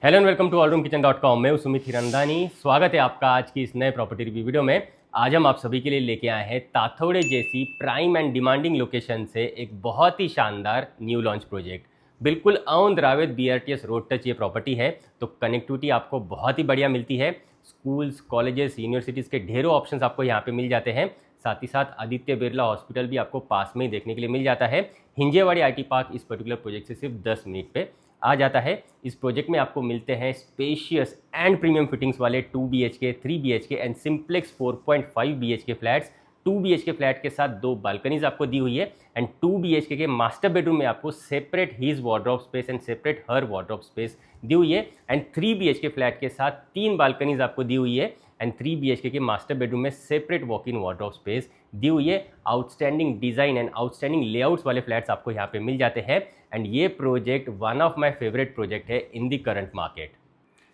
Hello and welcome to allroomkitchen.com। मैं हूं सुमित हिरंदानी। स्वागत है आपका आज की इस नए प्रॉपर्टी रिव्यू वीडियो में। आज हम आप सभी के लिए लेके आए हैं ताथोड़े जैसी प्राइम एंड डिमांडिंग लोकेशन से एक बहुत ही शानदार न्यू लॉन्च प्रोजेक्ट। बिल्कुल on Dravid BRTS road touch ये प्रॉपर्टी है, तो कनेक्टिविटी आपको बहुत ही बढ़िया मिलती है। स्कूल्स, कॉलेजेस, यूनिवर्सिटीज़ के ढेरों ऑप्शंस आपको यहाँ पे मिल जाते हैं। साथ ही साथ आदित्य बिरला हॉस्पिटल भी आपको पास में ही देखने के लिए मिल जाता है। हिंजेवाड़ी IT पार्क इस पर्टिकुलर प्रोजेक्ट से सिर्फ 10 मिनट पे आ जाता है। इस प्रोजेक्ट में आपको मिलते हैं स्पेशियस एंड प्रीमियम फिटिंग्स वाले 2 BHK, 3 BHK and simplex 4.5 BHK flats. 2 BHK flat के साथ 2 बालकनीज आपको दी हुई है एंड 2 BHK के मास्टर बेडरूम में आपको separate his wardrobe space and separate her wardrobe space दी हुई है एंड 3 BHK फ्लैट के साथ 3 बालकनीज आपको दी हुई है एंड 3 BHK के मास्टर बेडरूम में separate walk in wardrobe space दी हुई है। Outstanding design and outstanding layouts वाले फ्लैट्स आपको यहाँ पे मिल जाते हैं एंड ये project one of my favourite project है इन द करंट मार्केट।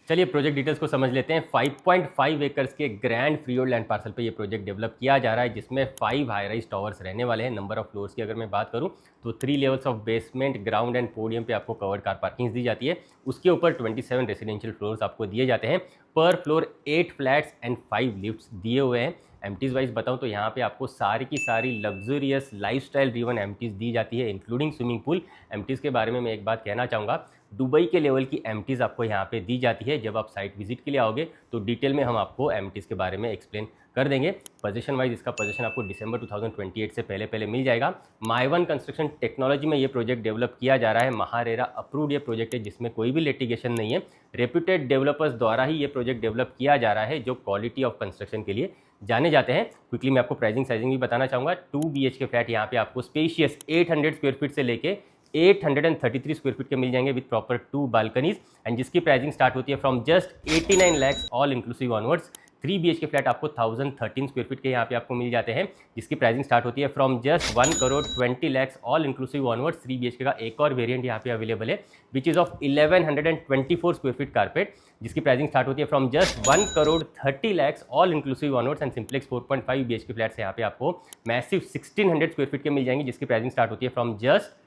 चलिए प्रोजेक्ट डिटेल्स को समझ लेते हैं। 5.5 एकर्स के ग्रैंड फ्रीहोल्ड लैंड पार्सल पे ये प्रोजेक्ट डेवलप किया जा रहा है, जिसमें 5 हाई राइज टावर्स रहने वाले हैं। नंबर ऑफ फ्लोर्स की अगर मैं बात करूं तो 3 levels of basement, ground and podium पे आपको कवर्ड कार पार्किंग्स दी जाती है। उसके ऊपर 27 रेजिडेंशियल फ्लोर्स आपको दिए जाते हैं। पर फ्लोर 8 फ्लैट्स एंड 5 लिफ्ट्स दिए हुए हैं। एमटीज़ वाइज बताऊं तो यहाँ पे आपको सारी की सारी लग्जरियस लाइफस्टाइल ड्रिवन एमटीज़ दी जाती है, इंक्लूडिंग स्विमिंग पूल। एमटीज़ के बारे में मैं एक बात कहना चाहूँगा, दुबई के लेवल की एमटीज़ आपको यहाँ पे दी जाती है। जब आप साइट विजिट के लिए आओगे तो डिटेल में हम आपको एमटीज़ के बारे में एक्सप्लेन कर देंगे। पोजीशन वाइज इसका पोजीशन आपको दिसंबर 2028 से पहले मिल जाएगा। माइवन कंस्ट्रक्शन टेक्नोलॉजी में ये प्रोजेक्ट डेवलप किया जा रहा है। महारेरा अप्रूव्ड ये प्रोजेक्ट है, जिसमें कोई भी लिटिगेशन नहीं है। रेप्यूटेड डेवलपर्स द्वारा ही ये प्रोजेक्ट डेवलप किया जा रहा है, जो क्वालिटी ऑफ कंस्ट्रक्शन के लिए जाने जाते हैं। क्विकली मैं आपको प्राइसिंग साइजिंग भी बताना चाहूँगा। 2 BHK फ्लैट यहाँ पे आपको स्पेशियस 800 स्क्वायर फीट से लेके 833 स्क्वायर फीट के मिल जाएंगे विद प्रॉपर 2 बालकनीज एंड जिसकी प्राइसिंग स्टार्ट होती है from just 89 lakhs all inclusive onwards. 3 BHK flat आपको 1013 स्क्वायर फीट के यहाँ पे आपको मिल जाते हैं, जिसकी प्राइसिंग स्टार्ट होती है from just 1,20 lakhs all inclusive onwards. 3 BHK का एक और वेरिएंट यहाँ पे अवेलेबल है which is of 1124 square feet carpet, जिसकी प्राइसिंग स्टार्ट होती है from just 1,30 lakhs all inclusive onwards and simplex 4.5 BHK flats यहाँ पे आपको मैसिव 1600 स्क्वायर फीट के मिल जाएंगे, जिसकी प्राइसिंग स्टार्ट होती है from just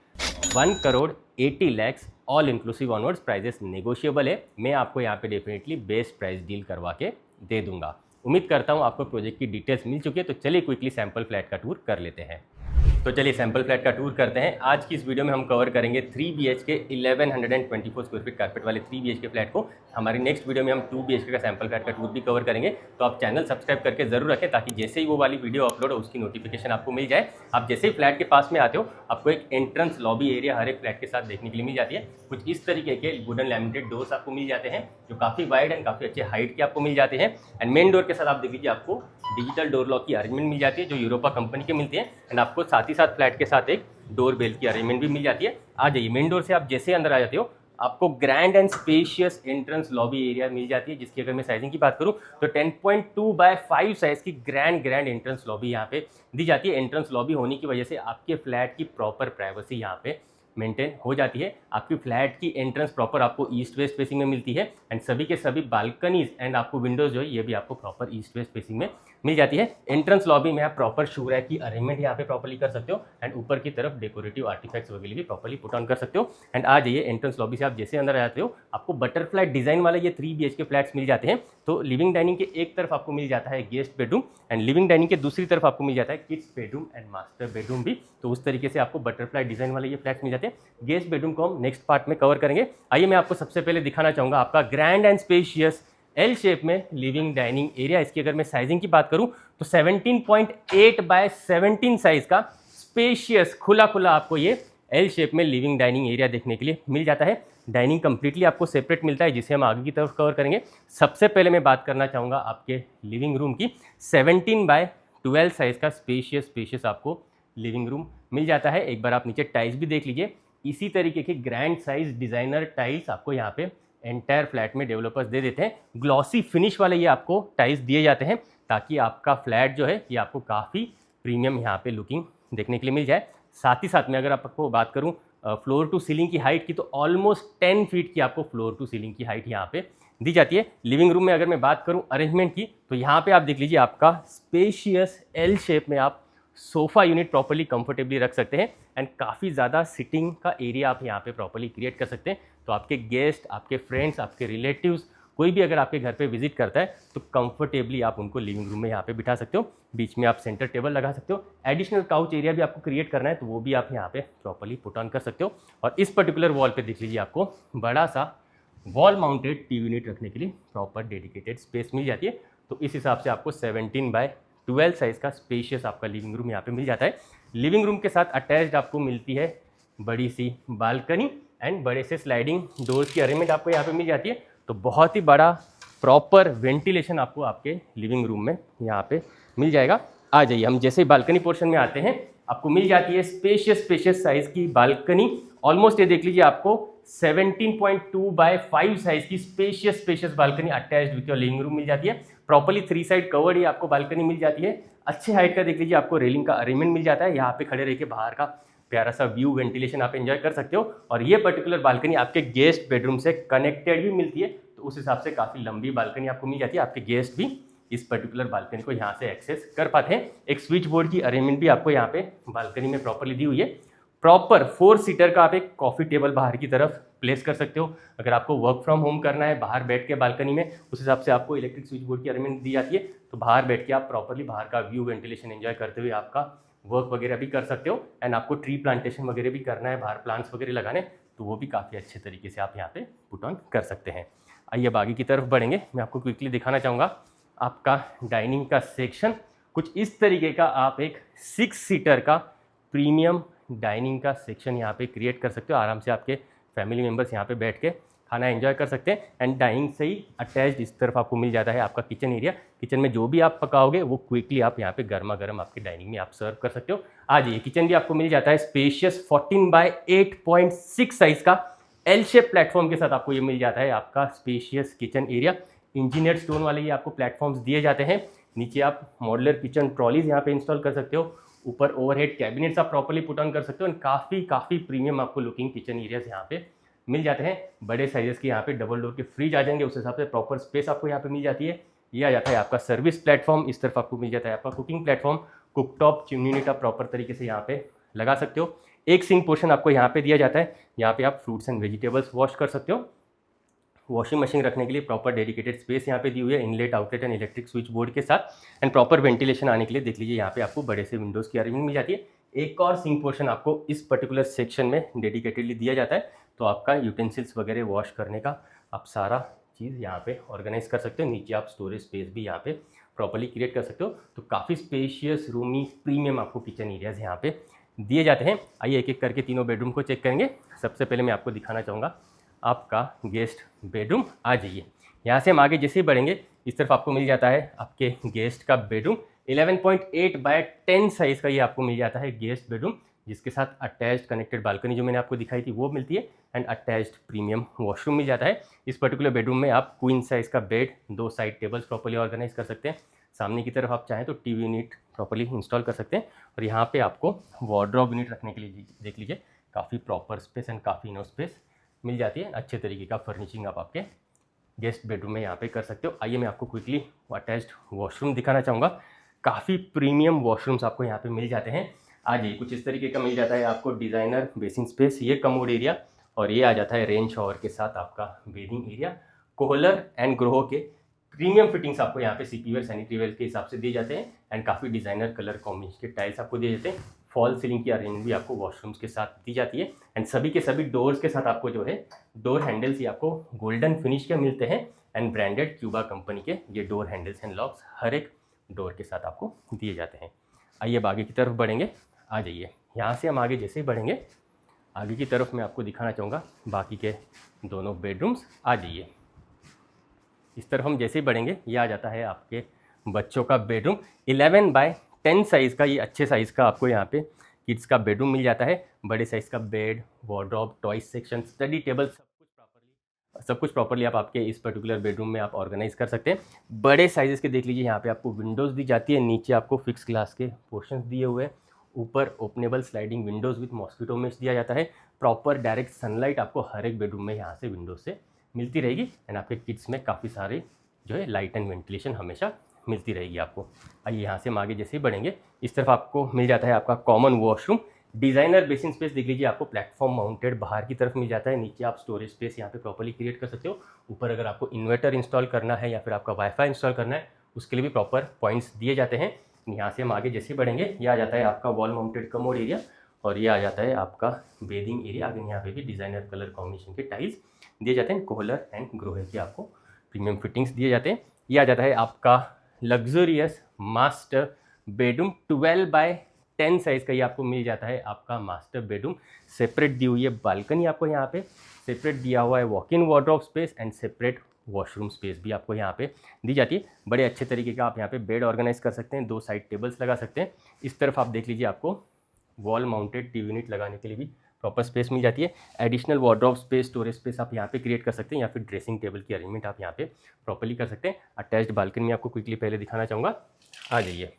1,80 lakhs all inclusive onwards. Prices negotiable है। मैं आपको यहाँ पे डेफिनेटली बेस्ट प्राइस डील करवा के दे दूंगा। उम्मीद करता हूँ आपको प्रोजेक्ट की डिटेल्स मिल चुकी है। तो चलिए क्विकली सैंपल फ्लैट का टूर कर लेते हैं। तो चलिए सैंपल फ्लैट का टूर करते हैं। आज की इस वीडियो में हम कवर करेंगे 3 BHK 1124 स्क्वायर फीट कारपेट वाले 3 BHK फ्लैट को। हमारी नेक्स्ट वीडियो में हम 2 BHK का सैंपल फ्लैट का टूर भी कवर करेंगे। तो आप चैनल सब्सक्राइब करके जरूर रखें, ताकि जैसे ही वो वाली वीडियो अपलोड हो उसकी नोटिफिकेशन आपको मिल जाए। आप जैसे ही फ्लैट के पास में आते हो आपको एक एंट्रेंस लॉबी एरिया हर एक फ्लैट के साथ देखने के लिए मिल जाती है। कुछ इस तरीके के वुडन लैमिनेटेड डोर्स आपको मिल जाते हैं, जो काफ़ी वाइड एंड काफ़ी अच्छे हाइट के आपको मिल जाते हैं। एंड मेन डोर के साथ आप देख लीजिए आपको डिजिटल डोर लॉक की अरेंजमेंट मिल जाती है, जो यूरोपा कंपनी के मिलती है। एंड आपको साथ ही साथ फ्लैट के साथ एक डोर बेल की अरेंजमेंट भी मिल जाती है। आ जाइए, मेन डोर से आप जैसे अंदर आ जाते हो आपको grand and spacious entrance lobby area मिल जाती है, जिसकी अगर मैं साइजिंग की बात करूं तो 10.2/5 साइज की ग्रैंड एंट्रेंस लॉबी यहाँ पे दी जाती है। एंट्रेंस लॉबी होने की वजह से आपके फ्लैट की प्रॉपर प्राइवेसी यहाँ पे मेंटेन हो जाती है। आपकी फ्लैट की एंट्रेंस प्रॉपर आपको ईस्ट वेस्ट फेसिंग में मिलती है एंड सभी के सभी बालकनीज एंड आपको विंडोज जो है ये भी आपको प्रॉपर ईस्ट वेस्ट फेसिंग में मिल जाती है। एंट्रेंस लॉबी में आप प्रॉपर शू रैक की अरेंजमेंट यहाँ पे प्रॉपर्ली कर सकते हो एंड ऊपर की तरफ डेकोरेटिव आर्टिफैक्ट्स वगैरह भी प्रॉपर्ली पुट ऑन कर सकते हो। एंड आ जाइए, एंट्रेंस लॉबी से आप जैसे अंदर आ जाते हो आपको बटरफ्लाई डिजाइन वाले ये 3 BHK फ्लैट्स मिल जाते हैं। तो लिविंग डाइनिंग के एक तरफ आपको मिल जाता है guest bedroom and living dining के दूसरी तरफ आपको मिल जाता है kids bedroom and master bedroom भी। तो उस तरीके से आपको बटरफ्लाई डिजाइन वाले ये फ्लैट्स मिल जाते हैं। गेस्ट बेडरूम को हम नेक्स्ट पार्ट में कवर करेंगे। आइए मैं आपको सबसे पहले दिखाना चाहूँगा आपका grand and spacious L shape में लिविंग डाइनिंग एरिया। इसकी अगर मैं साइजिंग की बात करूं तो 17.8/17 साइज का स्पेशियस खुला आपको ये एल शेप में लिविंग डाइनिंग एरिया देखने के लिए मिल जाता है। डाइनिंग कंप्लीटली आपको सेपरेट मिलता है, जिसे हम आगे की तरफ कवर करेंगे। सबसे पहले मैं बात करना चाहूँगा आपके लिविंग रूम की। 17/12 साइज का स्पेशियस आपको लिविंग रूम मिल जाता है। एक बार आप नीचे टाइल्स भी देख लीजिए। इसी तरीके के ग्रैंड साइज डिज़ाइनर टाइल्स आपको यहाँ पे एंटायर फ्लैट में डेवलपर्स दे देते हैं। ग्लॉसी फिनिश वाले ये आपको टाइल्स दिए जाते हैं, ताकि आपका फ्लैट जो है ये आपको काफ़ी प्रीमियम यहाँ पे लुकिंग देखने के लिए मिल जाए। साथ ही साथ में अगर आपको बात करूँ फ्लोर टू सीलिंग की हाइट की, तो ऑलमोस्ट 10 फीट की आपको फ्लोर टू सीलिंग की हाइट यहाँ पे दी जाती है। लिविंग रूम में अगर मैं बात करूँ अरेंजमेंट की, तो यहाँ पे आप देख लीजिए आपका स्पेशियस एल शेप में आप सोफ़ा यूनिट प्रॉपर्ली कंफर्टेबली रख सकते हैं एंड काफ़ी ज़्यादा सिटिंग का एरिया आप यहाँ पे प्रॉपर्ली क्रिएट कर सकते हैं। तो आपके गेस्ट, आपके फ्रेंड्स, आपके रिलेटिव्स, कोई भी अगर आपके घर पे विजिट करता है तो कंफर्टेबली आप उनको लिविंग रूम में यहाँ पे बिठा सकते हो। बीच में आप सेंटर टेबल लगा सकते हो। एडिशनल काउच एरिया भी आपको क्रिएट करना है तो वो भी आप यहाँ पे प्रॉपर्ली पुट ऑन कर सकते हो। और इस पर्टिकुलर वॉल पे देख लीजिए आपको बड़ा सा वॉल माउंटेड टीवी यूनिट रखने के लिए प्रॉपर डेडिकेटेड स्पेस मिल जाती है। तो इस हिसाब से आपको 17x12 साइज़ का स्पेशियस आपका लिविंग रूम यहाँ पे मिल जाता है। लिविंग रूम के साथ अटैच्ड आपको मिलती है बड़ी सी बालकनी एंड बड़े से स्लाइडिंग डोर्स की अरेंजमेंट आपको यहाँ पे मिल जाती है। तो बहुत ही बड़ा प्रॉपर वेंटिलेशन आपको आपके लिविंग रूम में यहाँ पे मिल जाएगा। आ जाइए, हम जैसे ही बालकनी पोर्शन में आते हैं आपको मिल जाती है स्पेशियस साइज़ की बालकनी। ऑलमोस्ट ये देख लीजिए आपको 17.2x5 साइज की spacious balcony attached with your living room मिल जाती है। प्रॉपर्ली 3 साइड कवर्ड ही आपको बालकनी मिल जाती है। अच्छे हाइट का देख लीजिए आपको रेलिंग का अरेंजमेंट मिल जाता है। यहाँ पे खड़े रह के बाहर का प्यारा सा व्यू, वेंटिलेशन आप एंजॉय कर सकते हो। और ये पर्टिकुलर बालकनी आपके गेस्ट बेडरूम से कनेक्टेड भी मिलती है, तो उस हिसाब से काफ़ी लंबी बालकनी आपको मिल जाती है। आपके गेस्ट भी इस पर्टिकुलर बालकनी को यहाँ से एक्सेस कर पाते हैं। एक स्विच बोर्ड की अरेंजमेंट भी आपको यहाँ पे बालकनी में प्रॉपर्ली दी हुई है। प्रॉपर 4 सीटर का आप एक कॉफ़ी टेबल बाहर की तरफ प्लेस कर सकते हो। अगर आपको वर्क फ्रॉम होम करना है बाहर बैठ के बालकनी में, उस हिसाब से आपको इलेक्ट्रिक स्विच बोर्ड की अरेंजमेंट दी जाती है। तो बाहर बैठ के आप प्रॉपर्ली बाहर का व्यू, वेंटिलेशन एंजॉय करते हुए आपका वर्क वगैरह भी कर सकते हो। एंड आपको ट्री प्लांटेशन वगैरह भी करना है, बाहर प्लांट्स वगैरह लगाने, तो वो भी काफ़ी अच्छे तरीके से आप यहाँ पे पुट ऑन कर सकते हैं। आइए अब आगे की तरफ बढ़ेंगे। मैं आपको क्विकली दिखाना चाहूँगा आपका डाइनिंग का सेक्शन कुछ इस तरीके का। आप एक 6 सीटर का प्रीमियम डाइनिंग का सेक्शन यहाँ पे क्रिएट कर सकते हो। आराम से आपके फैमिली मेम्बर्स यहाँ पे बैठ के खाना एंजॉय कर सकते हैं। एंड डाइनिंग से ही अटैच्ड इस तरफ आपको मिल जाता है आपका किचन एरिया। किचन में जो भी आप पकाओगे वो क्विकली आप यहाँ पे गर्मा गर्म आपके डाइनिंग में आप सर्व कर सकते हो। आ जाइए, किचन भी आपको मिल जाता है स्पेशियस 14x8.6 साइज का एल शेप प्लेटफॉर्म के साथ आपको ये मिल जाता है आपका spacious kitchen area. Engineered stone वाले ये आपको प्लेटफॉर्म्स दिए जाते हैं। नीचे आप मॉड्यूलर किचन ट्रॉलीज यहाँ पे इंस्टॉल कर सकते हो। ऊपर ओवरहेड कैबिनेट्स आप प्रॉपर्ली पुट ऑन कर सकते हो। एंड काफ़ी प्रीमियम आपको लुकिंग किचन एरियाज यहाँ पे मिल जाते हैं। बड़े साइजेस के यहाँ पे डबल डोर के फ्रिज आ जाएंगे, उस हिसाब से प्रॉपर स्पेस आपको यहाँ पे मिल जाती है। ये आ जाता है आपका सर्विस प्लेटफॉर्म। इस तरफ आपको मिल जाता है आपका cooking platform. Cooktop, chimney unit आप प्रॉपर तरीके से यहाँ पे लगा सकते हो। एक सिंक पोर्शन आपको यहाँ पे दिया जाता है। यहाँ पे आप फ्रूट्स एंड वेजिटेबल्स वॉश कर सकते हो। वॉशिंग मशीन रखने के लिए प्रॉपर डेडिकेटेड स्पेस यहाँ पे दी हुई है, inlet, outlet and electric switch board के साथ। एंड प्रॉपर वेंटिलेशन आने के लिए देख लीजिए यहाँ पे आपको बड़े से विंडोज़ की अरेंजमेंट मिल जाती है। एक और सिंक पोर्शन आपको इस पर्टिकुलर सेक्शन में डेडिकेटेडली दिया जाता है। तो आपका यूटेंसिल्स वगैरह वॉश करने का आप सारा चीज़ यहाँ पे ऑर्गेनाइज कर सकते हो। नीचे आप स्टोरेज स्पेस भी यहाँ पे प्रॉपर्ली क्रिएट कर सकते हो। तो काफ़ी स्पेशियस, रूमी, प्रीमियम आपको किचन एरियाज यहाँ पे दिए जाते हैं। आइए एक एक करके तीनों बेडरूम को चेक करेंगे। सबसे पहले मैं आपको दिखाना चाहूँगा आपका गेस्ट बेडरूम। आ जाइए, यहाँ से हम आगे जैसे ही बढ़ेंगे इस तरफ आपको मिल जाता है आपके गेस्ट का बेडरूम। 11.8x10 साइज़ का ये आपको मिल जाता है गेस्ट बेडरूम, जिसके साथ अटैच्ड कनेक्टेड बालकनी जो मैंने आपको दिखाई थी वो मिलती है। एंड अटैच्ड प्रीमियम वॉशरूम मिल जाता है। इस पर्टिकुलर बेडरूम में आप क्वीन साइज़ का bed, 2 side tables properly organise कर सकते हैं। सामने की तरफ आप चाहें तो टीवी यूनिट प्रॉपर्ली इंस्टॉल कर सकते हैं। और यहाँ पे आपको वार्डरोब यूनिट रखने के लिए देख लीजिए काफ़ी प्रॉपर स्पेस एंड काफ़ी इनफ स्पेस मिल जाती है। अच्छे तरीके का फर्निशिंग आप आपके गेस्ट बेडरूम में यहाँ पे कर सकते हो। आइए मैं आपको क्विकली अटैच्ड वॉशरूम दिखाना चाहूँगा। काफ़ी प्रीमियम वॉशरूम्स आपको यहाँ पे मिल जाते हैं। आ जाइए, कुछ इस तरीके का मिल जाता है आपको डिज़ाइनर बेसिन स्पेस, ये कमोड एरिया, और ये आ जाता है रेन शॉवर के साथ आपका बेडिंग एरिया। कोहलर एंड ग्रोहो के प्रीमियम फिटिंग्स आपको यहाँ पे सीपीवेयर, सैनिटरीवेयर के हिसाब से दिए जाते हैं। एंड काफ़ी डिज़ाइनर कलर कॉम्बिनेशन के टाइल्स आपको दिए जाते हैं। फॉल सीलिंग की अरेंजमेंट भी आपको वॉशरूम्स के साथ दी जाती है। एंड सभी के सभी डोर्स के साथ आपको जो है डोर हैंडल्स ये आपको गोल्डन फिनिश के मिलते हैं। एंड ब्रांडेड क्यूबा कंपनी के ये डोर हैंडल्स एंड लॉक्स हर एक डोर के साथ आपको दिए जाते हैं। आइए अब आगे की तरफ बढ़ेंगे। आ जाइए, यहाँ से हम आगे जैसे ही बढ़ेंगे आगे की तरफ मैं आपको दिखाना चाहूँगा बाकी के दोनों बेडरूम्स। आ जाइए, इस तरफ हम जैसे ही बढ़ेंगे ये आ जाता है आपके बच्चों का बेडरूम। 11x10 साइज़ का ये अच्छे साइज़ का आपको यहाँ पे किड्स का बेडरूम मिल जाता है। बड़े साइज़ का bed, wardrobe, toys section, study table, सब कुछ प्रॉपर्ली आप आपके इस पर्टिकुलर बेडरूम में आप ऑर्गेनाइज कर सकते हैं। बड़े साइजेस के देख लीजिए यहाँ पे आपको विंडोज़ दी जाती है। नीचे आपको फिक्स ग्लास के पोर्शंस दिए हुए हैं। ऊपर openable sliding Windows with mosquito mesh दिया जाता है। प्रॉपर डायरेक्ट सनलाइट आपको हर एक बेडरूम में यहाँ से विंडोज से मिलती रहेगी। एंड आपके किड्स में काफ़ी सारे जो है लाइट एंड वेंटिलेशन हमेशा मिलती रहेगी आपको। आइए यहाँ से हम आगे जैसे ही बढ़ेंगे इस तरफ आपको मिल जाता है आपका common washroom. Designer basin space देख लीजिए, आपको प्लेटफॉर्म माउंटेड बाहर की तरफ मिल जाता है। नीचे आप स्टोरेज स्पेस यहाँ पे प्रॉपर्ली क्रिएट कर सकते हो। ऊपर अगर आपको इन्वर्टर इंस्टॉल करना है या फिर आपका वाईफाई इंस्टॉल करना है, उसके लिए भी प्रॉपर पॉइंट्स दिए जाते हैं। यहाँ से हम आगे जैसे बढ़ेंगे, ये आ जाता है आपका वॉल माउंटेड कमोड एरिया, और ये आ जाता है आपका बेडिंग एरिया। अगर यहाँ पे भी डिज़ाइनर कलर कॉम्बिनेशन के टाइल्स दिए जाते हैं। कोहलर एंड ग्रोहे की आपको प्रीमियम फिटिंग्स दिए जाते हैं। ये आ जाता है आपका luxurious master bedroom, 12x10 size का ये आपको मिल जाता है आपका मास्टर बेडरूम। सेपरेट दी हुई है बालकनी आपको यहाँ पे, सेपरेट दिया हुआ है walk in wardrobe space and separate washroom space भी आपको यहाँ पे दी जाती है। बड़े अच्छे तरीके का आप यहाँ पे बेड ऑर्गेनाइज कर सकते हैं, 2 साइड टेबल्स लगा सकते हैं। इस तरफ आप देख लीजिए, आपको वॉल माउंटेड टीवी यूनिट लगाने के लिए भी प्रॉपर स्पेस मिल जाती है। Additional wardrobe space, storage space आप यहाँ पे क्रिएट कर सकते हैं, या फिर ड्रेसिंग टेबल की अरेंजमेंट आप यहाँ पे प्रॉपर्ली कर सकते हैं। अटैच्ड बालकनी में आपको क्विकली पहले दिखाना चाहूँगा, आ जाइए।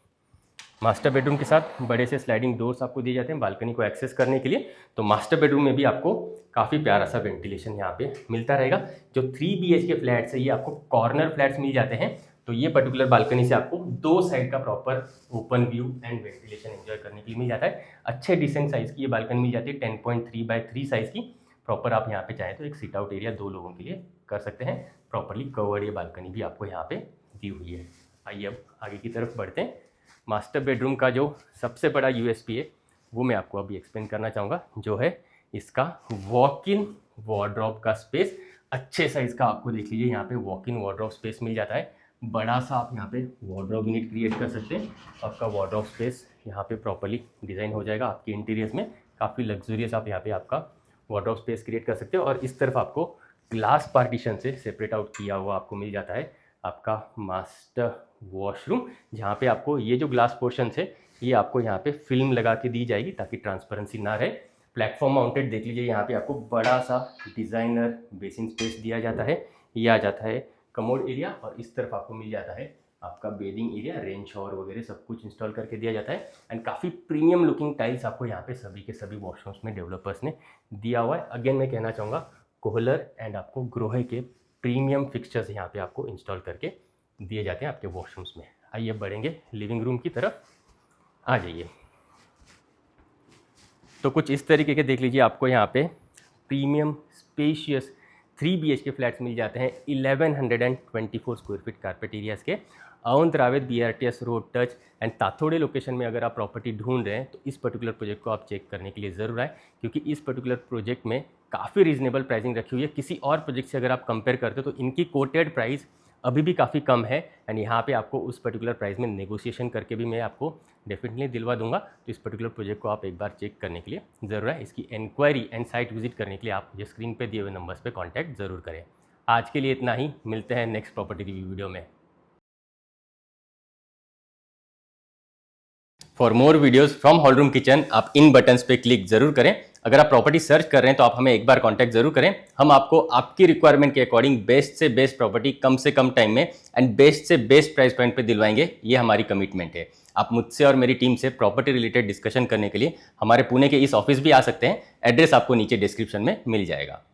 मास्टर बेडरूम के साथ बड़े से स्लाइडिंग डोर्स आपको दिए जाते हैं बालकनी को एक्सेस करने के लिए। तो मास्टर बेडरूम में भी आपको काफ़ी प्यारा सा वेंटिलेशन यहाँ पे मिलता रहेगा। जो 3 BHK फ्लैट्स है, ये आपको कॉर्नर फ्लैट्स मिल जाते हैं। तो ये पर्टिकुलर बालकनी से आपको 2 साइड का proper open view and ventilation enjoy करने के लिए मिल जाता है। अच्छे डिसेंट साइज़ की ये बालकनी मिल जाती है, 10.3x3 साइज़ की। प्रॉपर आप यहाँ पे चाहें तो एक सिट आउट एरिया 2 लोगों के लिए कर सकते हैं। प्रॉपरली कवर्ड ये बालकनी भी आपको यहाँ पे दी हुई है। आइए अब आगे की तरफ बढ़ते हैं। मास्टर बेडरूम का जो सबसे बड़ा USP है, वो मैं आपको अभी एक्सप्लेन करना चाहूँगा, जो है इसका वॉक इन वार्डरोब का स्पेस। अच्छे साइज़ का आपको देख लीजिए यहाँ पे वॉक इन वार्डरोब स्पेस मिल जाता है। बड़ा सा आप यहाँ पे वार्डरोब यूनिट क्रिएट कर सकते हैं। आपका वार्डरोब स्पेस यहाँ पे प्रॉपर्ली डिज़ाइन हो जाएगा आपके इंटीरियर्स में। काफ़ी लग्जरियस आप यहाँ पे आपका वार्डरोब स्पेस क्रिएट कर सकते हो। और इस तरफ आपको ग्लास पार्टीशन से सेपरेट आउट किया हुआ आपको मिल जाता है आपका मास्टर वॉशरूम, जहाँ पे आपको ये जो ग्लास पोर्शन है, ये आपको यहाँ पे फिल्म लगा के दी जाएगी ताकि ट्रांसपेरेंसी ना रहे। प्लेटफॉर्म माउंटेड देख लीजिए, यहाँ पे आपको बड़ा सा डिज़ाइनर बेसिन स्पेस दिया जाता है। ये आ जाता है कमोड एरिया, और इस तरफ आपको मिल जाता है आपका बेडिंग एरिया, रेन शॉवर वगैरह सब कुछ इंस्टॉल करके दिया जाता है। एंड काफ़ी प्रीमियम लुकिंग टाइल्स आपको यहाँ पे सभी के सभी वॉशरूम्स में डेवलपर्स ने दिया हुआ है। अगेन मैं कहना चाहूँगा, कोहलर एंड आपको ग्रोहे के प्रीमियम फिक्सचर्स यहाँ पे आपको इंस्टॉल करके दिए जाते हैं आपके वॉशरूम्स में। आइए बढ़ेंगे लिविंग रूम की तरफ, आ जाइए। तो कुछ इस तरीके के देख लीजिए, आपको यहाँ पे प्रीमियम स्पेशियस 3 BHK फ्लैट्स मिल जाते हैं 1124 स्क्वायर फीट कारपेट एरियाज़ के। Avant Ravet BRTS road touch and Tathawade location में अगर आप प्रॉपर्टी ढूंढ रहे हैं, तो इस पर्टिकुलर प्रोजेक्ट को आप चेक करने के लिए ज़रूर आए, क्योंकि इस पर्टिकुलर प्रोजेक्ट में काफ़ी रीजनेबल प्राइसिंग रखी हुई है। किसी और प्रोजेक्ट से अगर आप कंपेयर करते हो तो इनकी कोटेड प्राइस अभी भी काफ़ी कम है। एंड यहाँ पे आपको उस पर्टिकुलर प्राइस में नेगोशिएशन करके भी मैं आपको डेफिनेटली दिलवा दूंगा। तो इस पर्टिकुलर प्रोजेक्ट को आप एक बार चेक करने के लिए ज़रूर है। इसकी इंक्वायरी एंड साइट विजिट करने के लिए आप मुझे स्क्रीन पे दिए हुए नंबर्स पे कांटेक्ट ज़रूर करें। आज के लिए इतना ही, मिलते हैं नेक्स्ट प्रॉपर्टी रिव्यू वीडियो में। For more videos from hall room kitchen आप इन बटन्स पे क्लिक ज़रूर करें। अगर आप प्रॉपर्टी सर्च कर रहे हैं तो आप हमें एक बार कांटेक्ट जरूर करें। हम आपको आपकी रिक्वायरमेंट के अकॉर्डिंग बेस्ट से बेस्ट प्रॉपर्टी कम से कम टाइम में एंड बेस्ट से बेस्ट प्राइस पॉइंट पे दिलवाएंगे। ये हमारी कमिटमेंट है। आप मुझसे और मेरी टीम से प्रॉपर्टी रिलेटेड डिस्कशन करने के लिए हमारे पुणे के इस ऑफिस भी आ सकते हैं। एड्रेस आपको नीचे डिस्क्रिप्शन में मिल जाएगा।